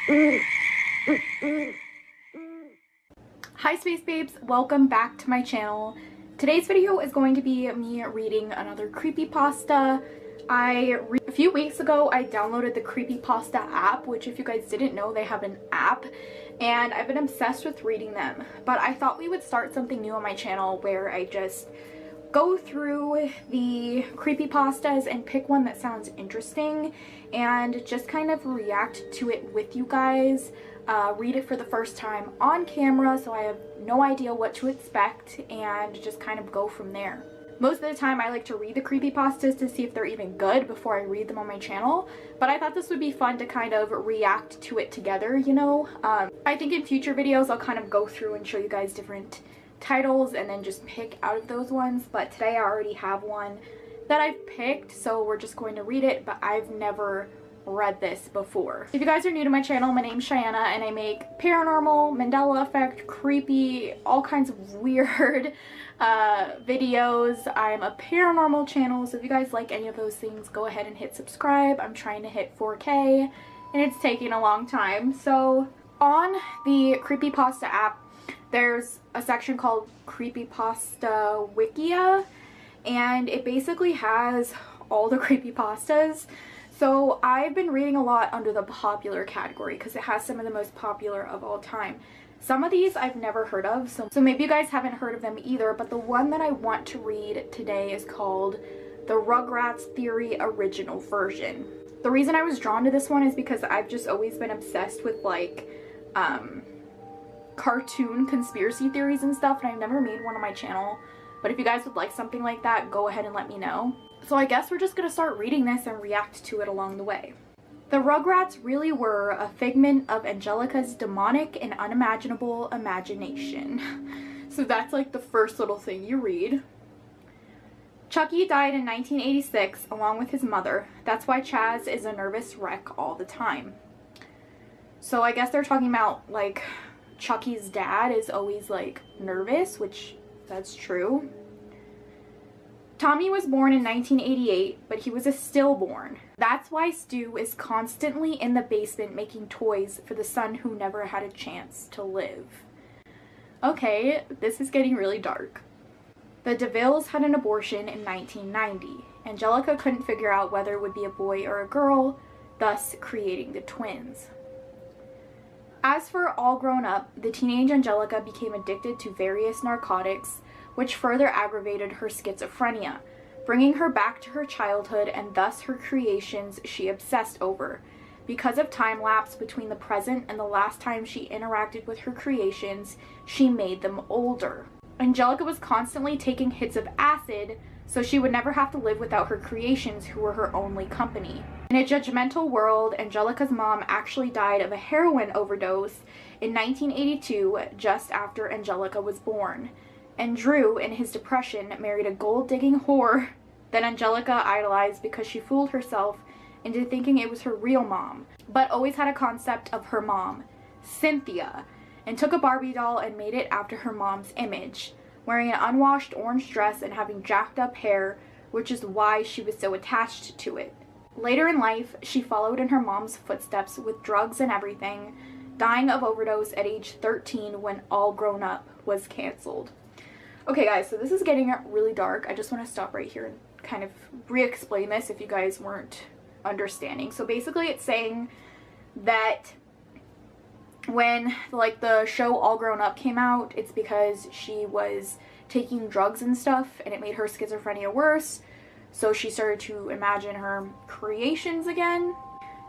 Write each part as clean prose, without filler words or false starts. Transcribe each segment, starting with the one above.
Hi Space Babes, welcome back to my channel. Today's video is going to be me reading another creepypasta. A few weeks ago I downloaded the creepypasta app, which if you guys didn't know, they have an app, and I've been obsessed with reading them. But I thought we would start something new on my channel where I just go through the creepypastas and pick one that sounds interesting and just kind of react to it with you guys. Read it for the first time on camera so I have no idea what to expect and just kind of go from there. Most of the time I like to read the creepypastas to see if they're even good before I read them on my channel, but I thought this would be fun to kind of react to it together, you know? I think in future videos I'll kind of go through and show you guys different titles and then just pick out of those ones, but today I already have one that I've picked, so we're just going to read it, but I've never read this before. If you guys are new to my channel, my name's Cheyenne and I make paranormal, Mandela effect, creepy, all kinds of weird videos. I'm a paranormal channel, so if you guys like any of those things, go ahead and hit subscribe. I'm trying to hit 4K and it's taking a long time. So on the creepypasta app, there's a section called Creepypasta Wikia, and it basically has all the creepypastas. So I've been reading a lot under the popular category because it has some of the most popular of all time. Some of these I've never heard of, so maybe you guys haven't heard of them either, but the one that I want to read today is called the Rugrats Theory Original Version. The reason I was drawn to this one is because I've just always been obsessed with like cartoon conspiracy theories and stuff, and I've never made one on my channel. But if you guys would like something like that, go ahead and let me know. So I guess we're just gonna start reading this and react to it along the way. The Rugrats really were a figment of Angelica's demonic and unimaginable imagination. So that's like the first little thing you read. Chucky died in 1986 along with his mother. That's why Chaz is a nervous wreck all the time. So I guess they're talking about like Chucky's dad is always like nervous, which that's true. Tommy was born in 1988, but he was a stillborn. That's why Stu is constantly in the basement making toys for the son who never had a chance to live. Okay, this is getting really dark. The DeVilles had an abortion in 1990. Angelica couldn't figure out whether it would be a boy or a girl, thus creating the twins. As for All Grown Up, the teenage Angelica became addicted to various narcotics, which further aggravated her schizophrenia, bringing her back to her childhood and thus her creations she obsessed over. Because of time lapse between the present and the last time she interacted with her creations, she made them older. Angelica was constantly taking hits of acid, so she would never have to live without her creations, who were her only company. In a judgmental world, Angelica's mom actually died of a heroin overdose in 1982, just after Angelica was born. And Drew, in his depression, married a gold-digging whore that Angelica idolized because she fooled herself into thinking it was her real mom, but always had a concept of her mom, Cynthia, and took a Barbie doll and made it after her mom's image, wearing an unwashed orange dress and having jacked up hair, which is why she was so attached to it. Later in life, she followed in her mom's footsteps with drugs and everything, dying of overdose at age 13 when All Grown Up was canceled. Okay guys, so this is getting really dark. I just want to stop right here and kind of re-explain this if you guys weren't understanding. So basically it's saying that when like the show All Grown Up came out, it's because she was taking drugs and stuff and it made her schizophrenia worse, so she started to imagine her creations again.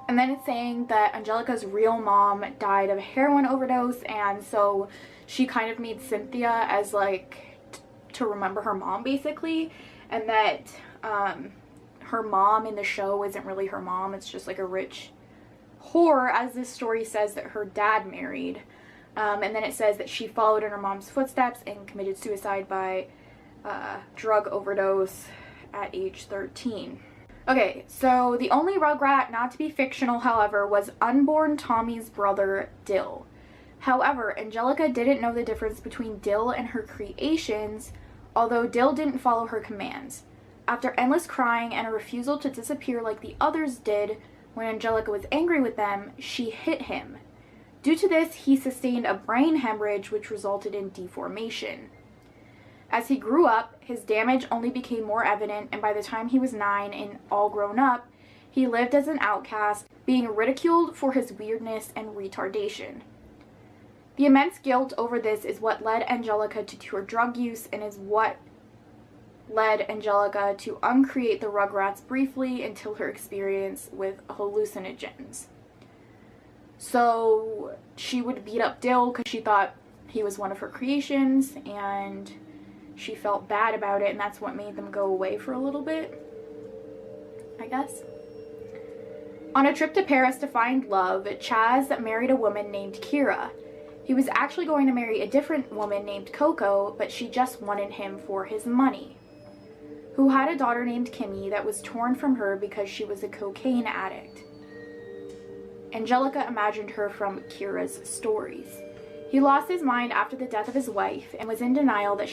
And then it's saying that Angelica's real mom died of a heroin overdose, and so she kind of made Cynthia as like to remember her mom basically, and that her mom in the show isn't really her mom, it's just like a rich whore, as this story says, that her dad married. And then it says that she followed in her mom's footsteps and committed suicide by drug overdose at age 13. Okay, so the only Rugrat not to be fictional, however, was unborn Tommy's brother, Dill. However, Angelica didn't know the difference between Dill and her creations, although Dill didn't follow her commands. After endless crying and a refusal to disappear like the others did, when Angelica was angry with them, she hit him. Due to this, he sustained a brain hemorrhage which resulted in deformation. As he grew up, his damage only became more evident, and by the time he was 9 and all grown up, he lived as an outcast, being ridiculed for his weirdness and retardation. The immense guilt over this is what led Angelica to her drug use and is what led Angelica to uncreate the Rugrats briefly until her experience with hallucinogens. So she would beat up Dill because she thought he was one of her creations, and she felt bad about it, and that's what made them go away for a little bit, I guess. On a trip to Paris to find love, Chaz married a woman named Kira. He was actually going to marry a different woman named Coco, but she just wanted him for his money, who had a daughter named Kimmy that was torn from her because she was a cocaine addict. Angelica imagined her from Kira's stories. He lost his mind after the death of his wife and was in denial that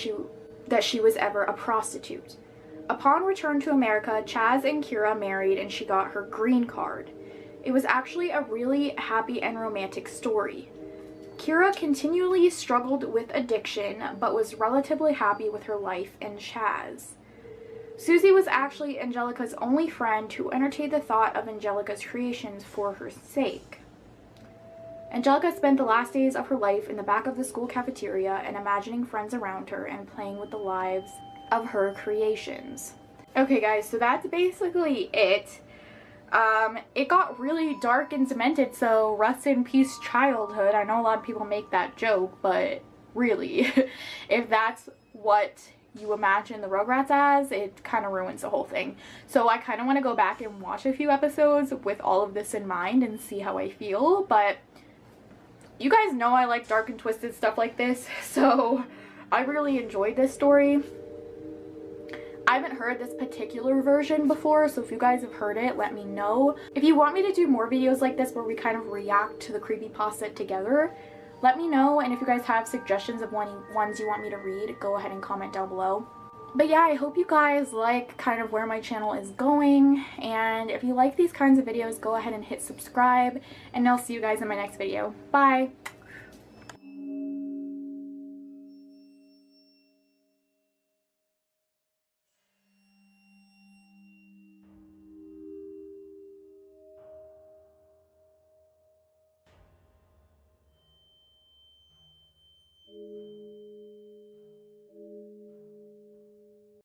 she was ever a prostitute. Upon return to America, Chaz and Kira married and she got her green card. It was actually a really happy and romantic story. Kira continually struggled with addiction but was relatively happy with her life and Chaz. Susie was actually Angelica's only friend who entertained the thought of Angelica's creations for her sake. Angelica spent the last days of her life in the back of the school cafeteria and imagining friends around her and playing with the lives of her creations. Okay guys, so that's basically it. It got really dark and cemented, so rest in peace childhood. I know a lot of people make that joke, but really, if that's what you imagine the Rugrats as, it kind of ruins the whole thing. So I kind of want to go back and watch a few episodes with all of this in mind and see how I feel, but you guys know I like dark and twisted stuff like this, so I really enjoyed this story. I haven't heard this particular version before, so if you guys have heard it, let me know. If you want me to do more videos like this where we kind of react to the creepypasta together, let me know. And if you guys have suggestions of ones you want me to read, go ahead and comment down below. But yeah, I hope you guys like kind of where my channel is going, and if you like these kinds of videos, go ahead and hit subscribe, and I'll see you guys in my next video. Bye!